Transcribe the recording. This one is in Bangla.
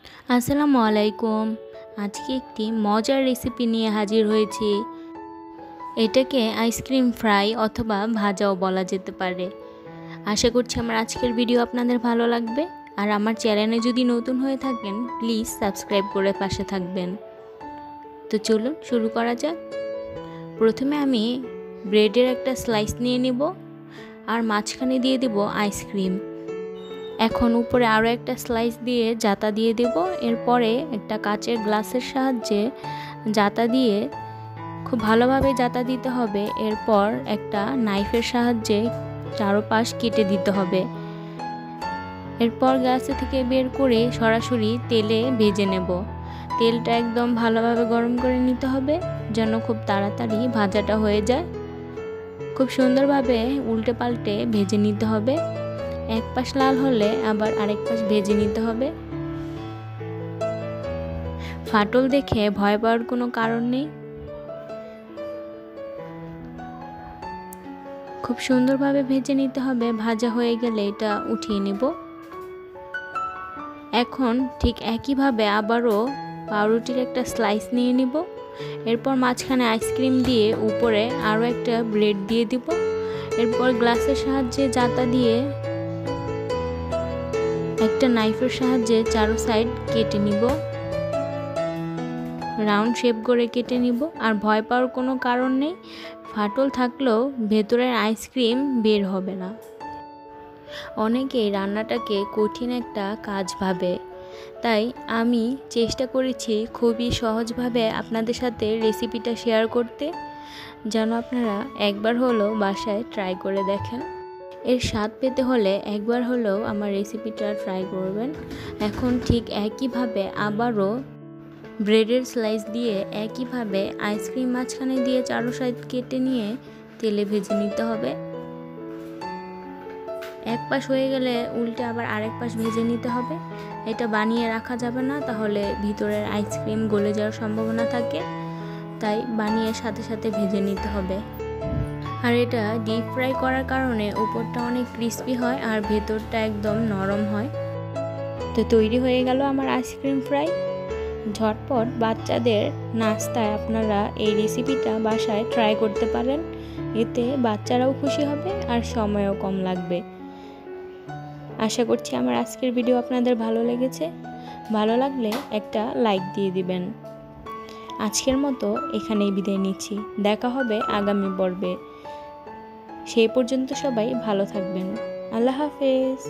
আসসালামু আলাইকুম। আজকে একটি মজার রেসিপি নিয়ে হাজির হয়েছি। এটাকে আইসক্রিম ফ্রাই অথবা ভাজাও বলা যেতে পারে। আশা করছি আমার আজকের ভিডিও আপনাদের ভালো লাগবে। আর আমার চ্যানেলে যদি নতুন হয়ে থাকেন প্লিজ সাবস্ক্রাইব করে পাশে থাকবেন। তো চলুন শুরু করা যাক। প্রথমে আমি ব্রেডের একটা স্লাইস নিয়ে নেব আর মাঝখানে দিয়ে দেব আইসক্রিম। এখন উপরে আরও একটা স্লাইস দিয়ে জাতা দিয়ে দেব। এরপরে একটা কাচের গ্লাসের সাহায্যে জাতা দিয়ে খুব ভালোভাবে জাতা দিতে হবে। এরপর একটা নাইফের সাহায্যে চারপাশ কেটে দিতে হবে। এরপর গ্লাস থেকে বের করে সরাসরি তেলে ভেজে নেব। তেলটা একদম ভালোভাবে গরম করে নিতে হবে যেন খুব তাড়াতাড়ি ভাজাটা হয়ে যায়। খুব সুন্দরভাবে উল্টে পাল্টে ভেজে নিতে হবে। এক পাশ লাল হলে আবার আরেক পাশ ভেজে নিতে হবে। ফাটল দেখে ভয় পাওয়ার কোনো কারণ নেই। খুব সুন্দরভাবে ভেজে নিতে হবে। ভাজা হয়ে গেলে এটা উঠিয়ে নেব। এখন ঠিক একইভাবে আবারও পাউরুটির একটা স্লাইস নিয়ে নিব। এরপর মাঝখানে আইসক্রিম দিয়ে উপরে আরও একটা ব্রেড দিয়ে দিব। এরপর গ্লাসের সাহায্যে জাতা দিয়ে একটা নাইফের সাহায্যে চারো সাইড কেটে নিব। রাউন্ড শেপ করে কেটে নিব। আর ভয় পাওয়ার কোনো কারণ নেই। ফাটল থাকলেও ভেতরের আইসক্রিম বের হবে না। অনেকেই রান্নাটাকে কঠিন একটা কাজ ভাবে, তাই আমি চেষ্টা করেছি খুবই সহজভাবে আপনাদের সাথে রেসিপিটা শেয়ার করতে, যেন আপনারা একবার হলেও বাসায় ট্রাই করে দেখেন। এর স্বাদ পেতে হলে একবার হলেও আমার রেসিপিটা ট্রাই করবেন। এখন ঠিক একইভাবে আবারও ব্রেডের স্লাইস দিয়ে একইভাবে আইসক্রিম মাঝখানে দিয়ে চারো সাইড কেটে নিয়ে তেলে ভেজে নিতে হবে। এক পাশ হয়ে গেলে উল্টে আবার আরেক পাশ ভেজে নিতে হবে। এটা বানিয়ে রাখা যাবে না, তাহলে ভিতরের আইসক্রিম গলে যাওয়ার সম্ভাবনা থাকে, তাই বানিয়ে সাথে সাথে ভেজে নিতে হবে। আর এটা ডিপ ফ্রাই করার কারণে উপরটা অনেক ক্রিস্পি হয় আর ভেতরটা একদম নরম হয়। তো তৈরি হয়ে গেল আমার আইসক্রিম ফ্রাই। ঝটপট বাচ্চাদের নাস্তায় আপনারা এই রেসিপিটা বাসায় ট্রাই করতে পারেন। এতে বাচ্চারাও খুশি হবে আর সময়ও কম লাগবে। আশা করছি আমার আজকের ভিডিও আপনাদের ভালো লেগেছে। ভালো লাগলে একটা লাইক দিয়ে দিবেন। আজকের মতো এখানেই বিদায় নিচ্ছি। দেখা হবে আগামী পর্বে। সেই পর্যন্ত সবাই ভালো থাকবেন। আল্লাহ হাফেজ।